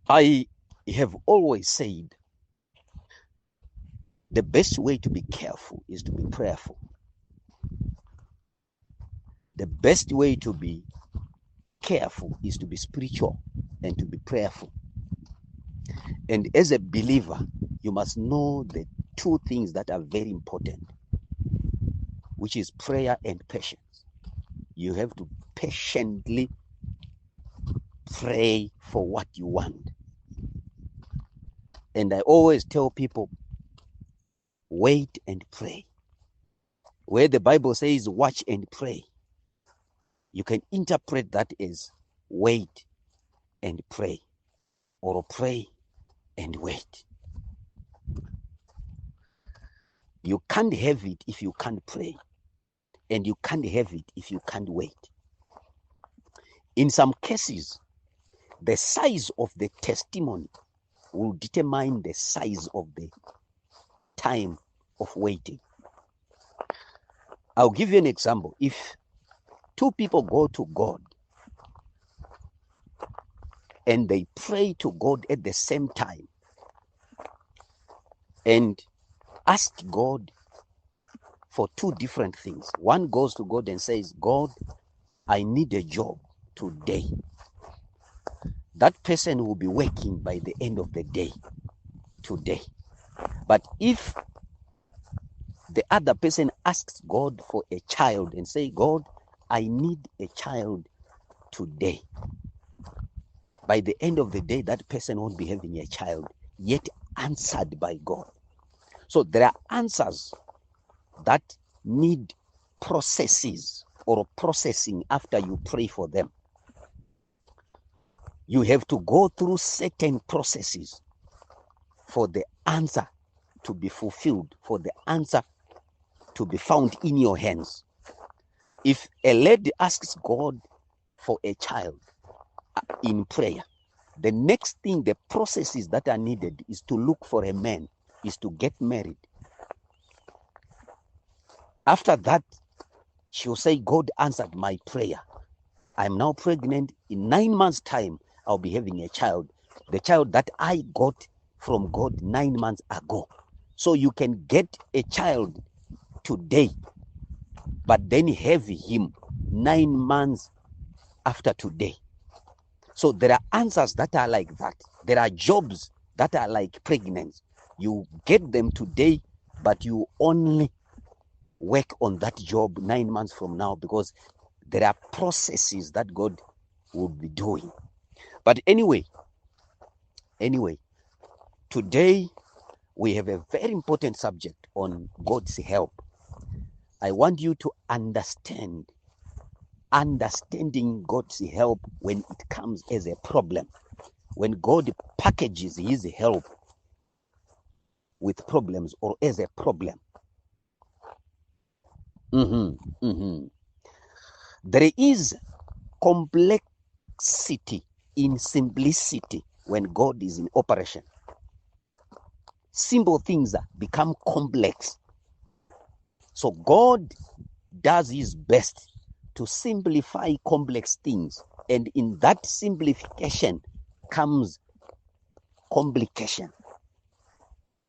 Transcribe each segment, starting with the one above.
I have always said the best way to be careful is to be prayerful. The best way to be careful is to be spiritual and to be prayerful. And as a believer, you must know the two things that are very important, which is prayer and patience. You have to patiently pray for what you want. And I always tell people, wait and pray. Where the Bible says watch and pray, you can interpret that as wait and pray, or pray and wait. You can't have it if you can't pray, and you can't have it if you can't wait. In some cases, the size of the testimony will determine the size of the time of waiting. I'll give you an example. If two people go to God and they pray to God at the same time and ask God for two different things. One goes to God and says, God, I need a job today. That person will be working by the end of the day today. But if the other person asks God for a child and say, God, I need a child today, by the end of the day, that person won't be having a child, yet answered by God. So there are answers that need processes or processing after you pray for them. You have to go through certain processes for the answer to be fulfilled, for the answer to be found in your hands. If a lady asks God for a child in prayer, the next thing, the processes that are needed is to look for a man, is to get married. After that, she'll say, God answered my prayer. I'm now pregnant. In 9 months' time, I'll be having a child. The child that I got from God 9 months ago. So you can get a child today, but then have him 9 months after today. So there are answers that are like that. There are jobs that are like pregnancy. You get them today, but you only work on that job 9 months from now, because there are processes that God will be doing. But anyway, today we have a very important subject on God's help. I want you to understanding God's help when it comes as a problem. When God packages his help with problems or as a problem. There is complexity in simplicity when God is in operation. Simple things become complex. So God does his best to simplify complex things, and in that simplification comes complication.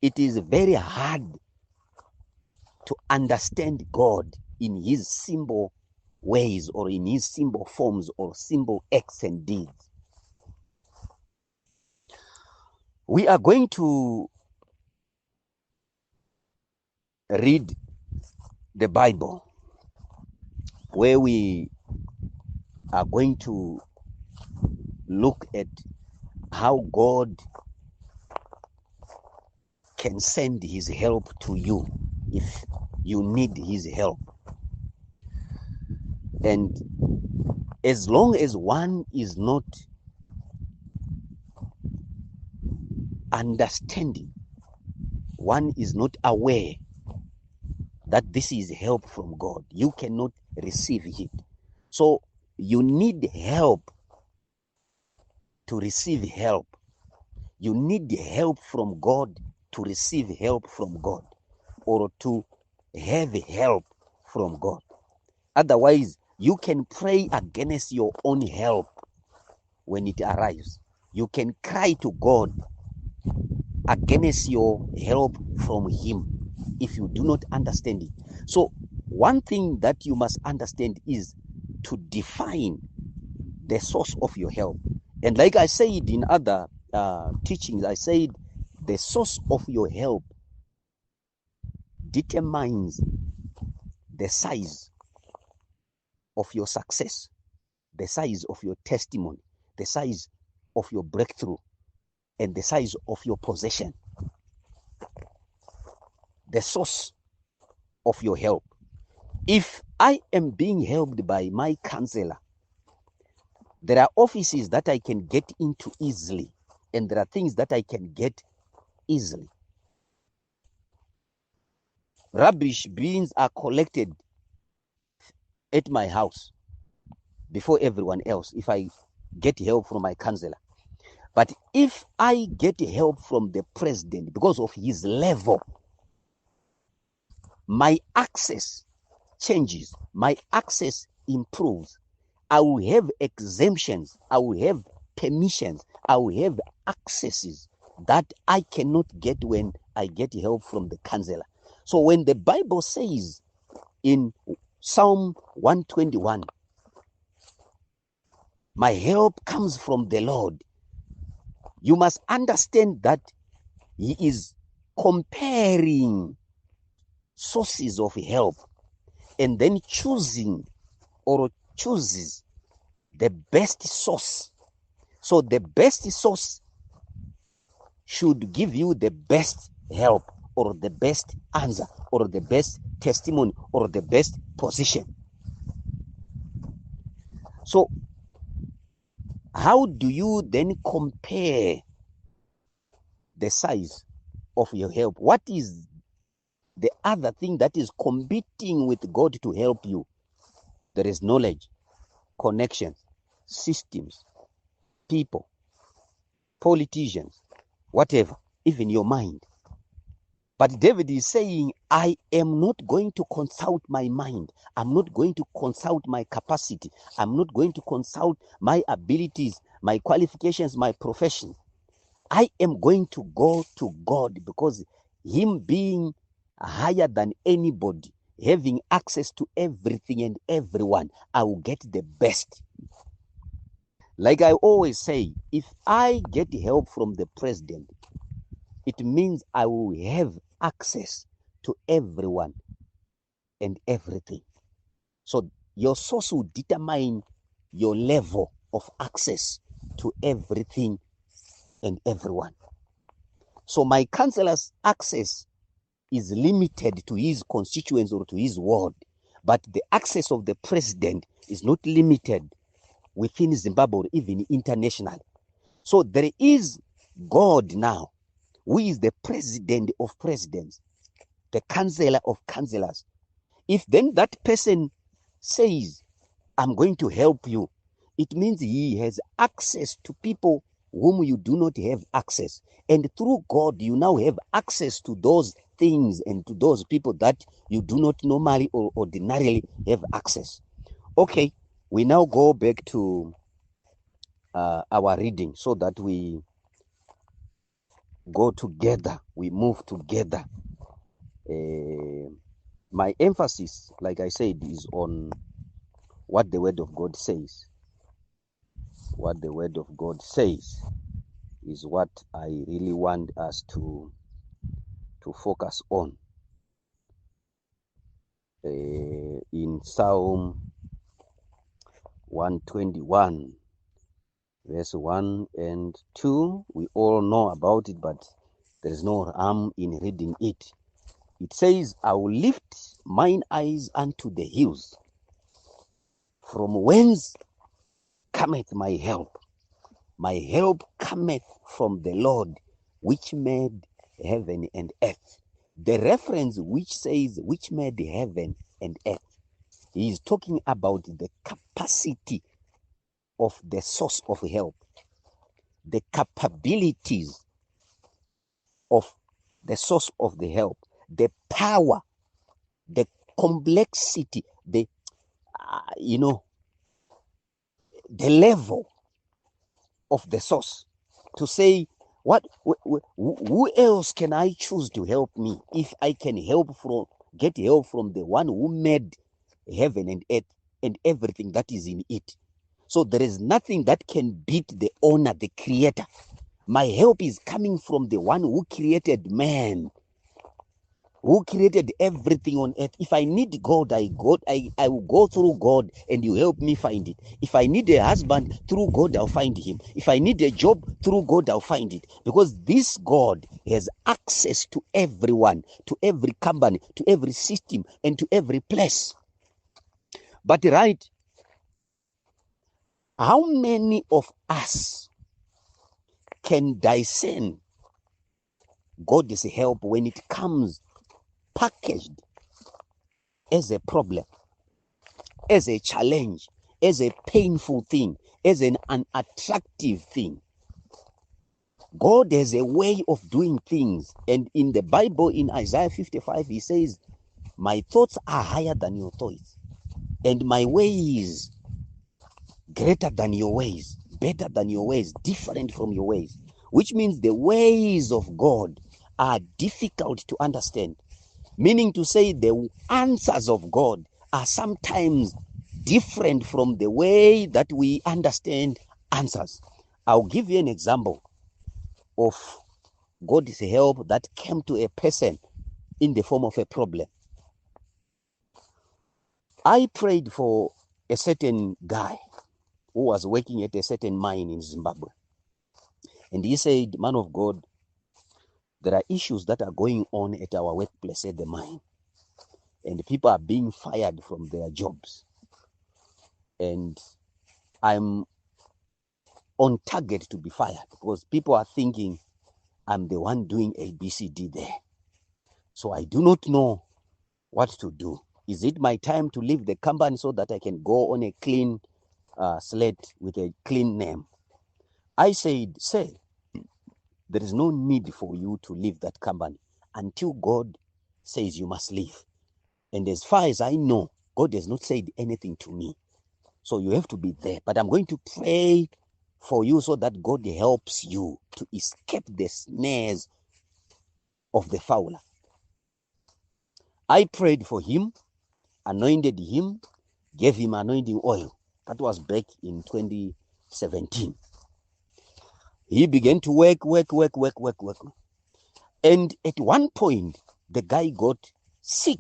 It is very hard to understand God in his simple ways or in his simple forms or simple acts and deeds. We are going to read the Bible, where we are going to look at how God can send his help to you if you need his help. And as long as one is not understanding, one is not aware that this is help from God, you cannot receive it. So you need help to receive help. You need help from God to receive help from God, or to have help from God. Otherwise, you can pray against your own help when it arrives. You can cry to God against your help from him if you do not understand it. So one thing that you must understand is to define the source of your help. And like I said in other teachings, I said the source of your help determines the size of your success, the size of your testimony, the size of your breakthrough, and the size of your possession. The source of your help. If I am being helped by my counselor, there are offices that I can get into easily, and there are things that I can get easily. Rubbish bins are collected at my house before everyone else if I get help from my counselor. But if I get help from the president because of his level, my access changes, my access improves. I will have exemptions, I will have permissions, I will have accesses that I cannot get when I get help from the counselor. So when the Bible says in Psalm 121, my help comes from the Lord, you must understand that he is comparing sources of help and then chooses the best source. So the best source should give you the best help or the best answer or the best testimony or the best position. So how do you then compare the size of your help? What is the other thing that is competing with God to help you? There is knowledge, connections, systems, people, politicians, whatever, even your mind. But David is saying, I am not going to consult my mind. I'm not going to consult my capacity. I'm not going to consult my abilities, my qualifications, my profession. I am going to go to God because him being higher than anybody, having access to everything and everyone, I will get the best. Like I always say, if I get help from the president, it means I will have access to everyone and everything. So your source will determine your level of access to everything and everyone. So my counselor's access is limited to his constituents or to his ward, but the access of the president is not limited within Zimbabwe or even internationally. So there is God now, who is the president of presidents, the counselor of counselors. If then that person says, I'm going to help you, it means he has access to people whom you do not have access. And through God, you now have access to those things and to those people that you do not normally or ordinarily have access. Okay, we now go back to our reading so that we go together, we move together. My emphasis, like I said, is on what the Word of God says. What the Word of God says is what I really want us to focus on. In Psalm 121, verse 1 and 2, we all know about it, but there is no harm in reading it. It says, I will lift mine eyes unto the hills, from whence cometh my help. My help cometh from the Lord, which made heaven and earth. The reference which says, which made heaven and earth, he is talking about the capacity of the source of help, the capabilities of the source of the help, the power, the complexity, the the level of the source. to say, who else can I choose to help me if I can get help from the one who made heaven and earth and everything that is in it? So there is nothing that can beat the owner, the creator. My help is coming from the one who created man, who created everything on earth. If I need God, I will go through God and you help me find it. If I need a husband, through God, I'll find him. If I need a job, through God, I'll find it. Because this God has access to everyone, to every company, to every system, and to every place. But right, how many of us can discern God's help when it comes packaged as a problem, as a challenge, as a painful thing, as an unattractive thing? God has a way of doing things. And in the Bible, in Isaiah 55, he says, my thoughts are higher than your thoughts, and my ways greater than your ways, better than your ways, different from your ways. Which means the ways of God are difficult to understand. Meaning to say the answers of God are sometimes different from the way that we understand answers. I'll give you an example of God's help that came to a person in the form of a problem. I prayed for a certain guy who was working at a certain mine in Zimbabwe. And he said, man of God, there are issues that are going on at our workplace at the mine. And people are being fired from their jobs. And I'm on target to be fired because people are thinking I'm the one doing ABCD there. So I do not know what to do. Is it my time to leave the company so that I can go on a clean slate with a clean name? I said, sir, there is no need for you to leave that company until God says you must leave. And as far as I know, God has not said anything to me. So you have to be there. But I'm going to pray for you so that God helps you to escape the snares of the fowler. I prayed for him, anointed him, gave him anointing oil. That was back in 2017. He began to work. And at one point, the guy got sick.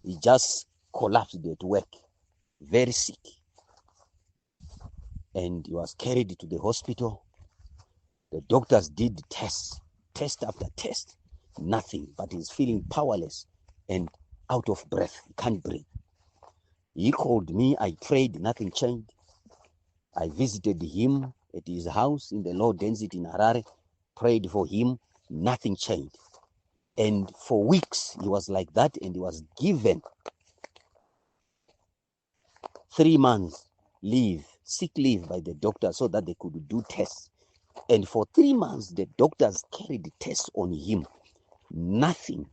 He just collapsed at work, very sick. And he was carried to the hospital. The doctors did test after test, nothing, but he's feeling powerless and out of breath. He can't breathe. He called me, I prayed, nothing changed. I visited him at his house in the low density in Harare, prayed for him, nothing changed. And for weeks, he was like that, and he was given 3 months leave, sick leave by the doctor so that they could do tests. And for 3 months, the doctors carried tests on him. Nothing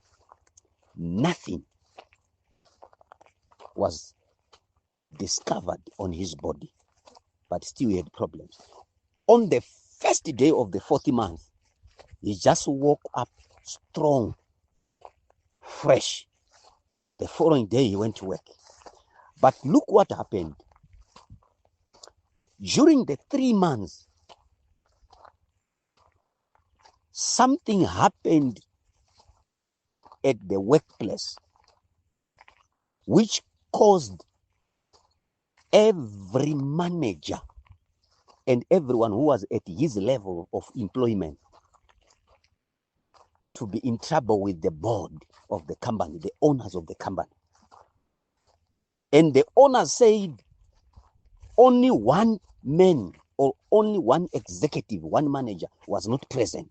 was discovered on his body, but still he had problems. On the first day of the 4th month, he just woke up strong, fresh. The following day, he went to work. But look what happened. During the 3 months, something happened at the workplace which caused every manager and everyone who was at his level of employment to be in trouble with the board of the company, the owners of the company. And the owner said only one man or only one executive, one manager was not present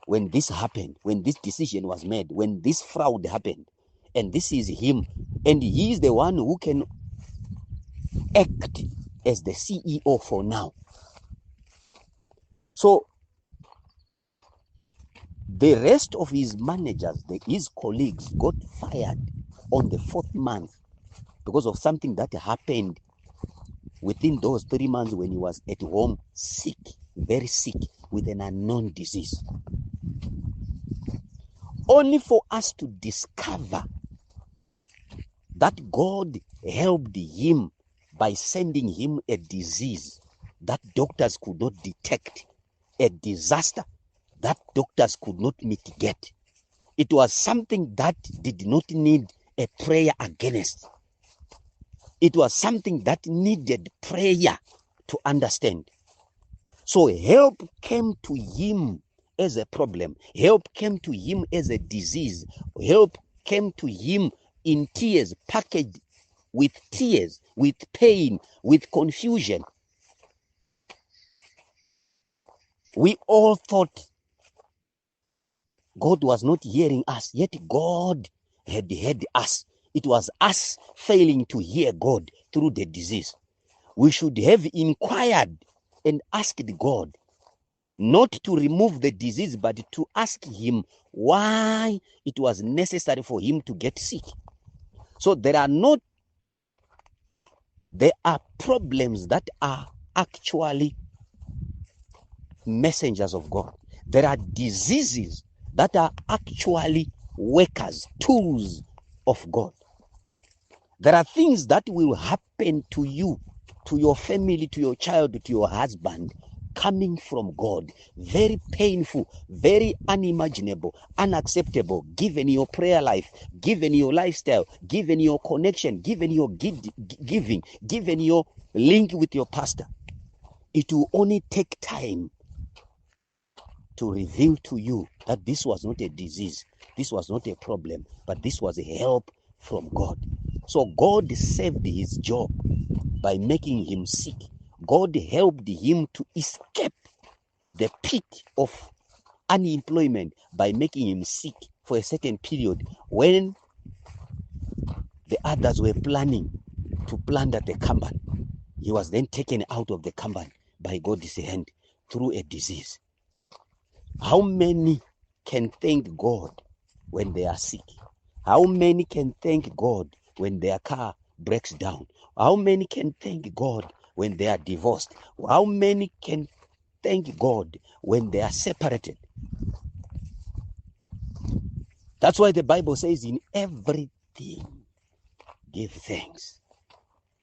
when this happened, when this decision was made, when this fraud happened. And this is him. And he is the one who can act as the CEO for now. So the rest of his managers, his colleagues, got fired on the 4th month because of something that happened within those 3 months when he was at home, sick, very sick, with an unknown disease. Only for us to discover that God helped him by sending him a disease that doctors could not detect, a disaster that doctors could not mitigate. It was something that did not need a prayer against. It was something that needed prayer to understand. So help came to him as a problem. Help came to him as a disease. Help came to him in tears, packaged with tears, with pain, with confusion. We all thought God was not hearing us, yet God had heard us. It was us failing to hear God through the disease. We should have inquired and asked God not to remove the disease, but to ask him why it was necessary for him to get sick. So there are problems that are actually messengers of God. There are diseases that are actually workers, tools of God. There are things that will happen to you, to your family, to your child, to your husband, coming from God. Very painful, very unimaginable, unacceptable, given your prayer life, given your lifestyle, given your connection, given your giving, given your link with your pastor. It will only take time to reveal to you that this was not a disease, this was not a problem, but this was a help from God. So God saved his job by making him sick. God helped him to escape the pit of unemployment by making him sick for a certain period when the others were planning to plunder the company. He was then taken out of the company by God's hand through a disease. How many can thank God when they are sick? How many can thank God when their car breaks down? How many can thank God when they are divorced? How many can thank God when they are separated? That's why the Bible says, in everything, give thanks.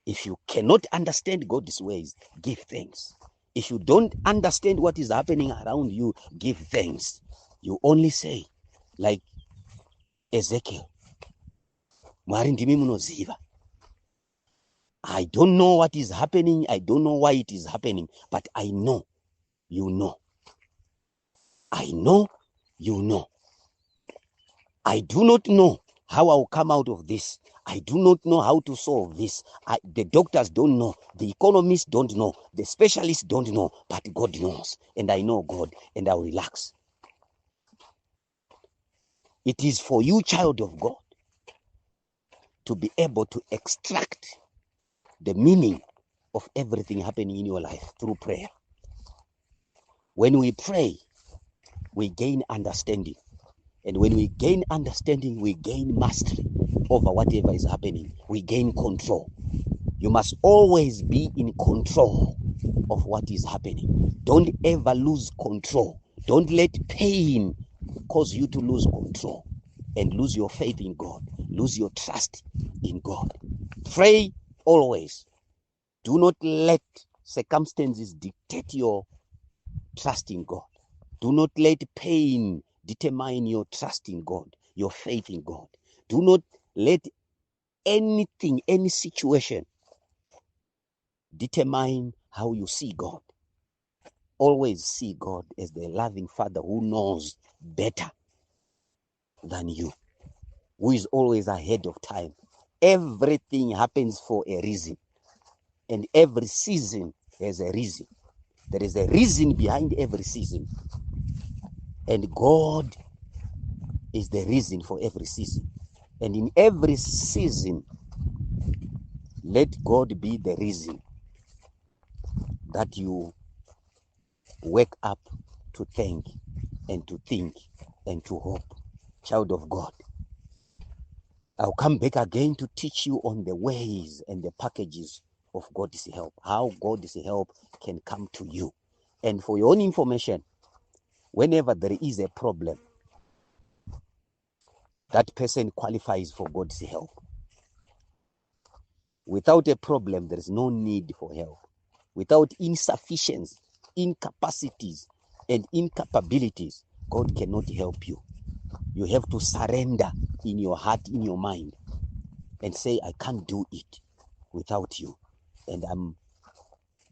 If you cannot understand God's ways, give thanks. If you don't understand what is happening around you, give thanks. You only say, like Ezekiel, Mwari ndimi munoziva. I don't know what is happening. I don't know why it is happening, but I know you know. I know you know. I do not know how I will come out of this. I do not know how to solve this. The doctors don't know. The economists don't know. The specialists don't know. But God knows. And I know God. And I will relax. It is for you, child of God, to be able to extract the meaning of everything happening in your life through prayer. When we pray, we gain understanding. And when we gain understanding, we gain mastery over whatever is happening. We gain control. You must always be in control of what is happening. Don't ever lose control. Don't let pain cause you to lose control and lose your faith in God, lose your trust in God. Pray always. Do not let circumstances dictate your trust in God. Do not let pain determine your trust in God, your faith in God. Do not let anything, any situation determine how you see God. Always see God as the loving Father who knows better than you, who is always ahead of time. Everything happens for a reason, and every season has a reason. There is a reason behind every season, and God is the reason for every season. And in every season, let God be the reason that you wake up to thank and to think and to hope. Child of God, I'll come back again to teach you on the ways and the packages of God's help, how God's help can come to you. And for your own information, whenever there is a problem, that person qualifies for God's help. Without a problem, there is no need for help. Without insufficiency, incapacities, and incapabilities, God cannot help you. You have to surrender in your heart, in your mind, and say, I can't do it without you. And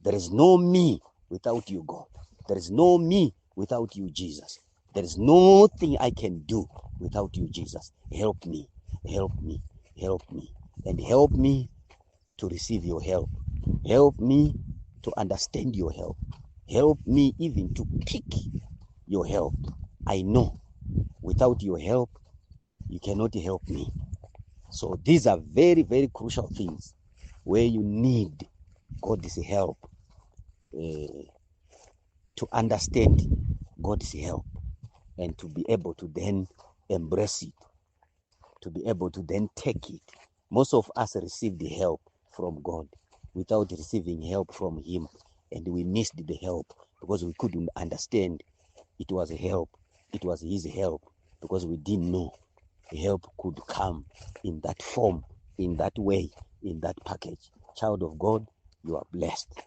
there is no me without you, God. There is no me without you, Jesus. There is nothing I can do without you, Jesus. Help me, help me, help me, and help me to receive your help. Help me to understand your help. Help me even to pick your help. I know without your help, you cannot help me. So these are very, very crucial things where you need God's help to understand God's help and to be able to then embrace it, to be able to then take it. Most of us received the help from God without receiving help from Him, and we missed the help because we couldn't understand it was help. It was His help because we didn't know help could come in that form, in that way, in that package. Child of God, you are blessed.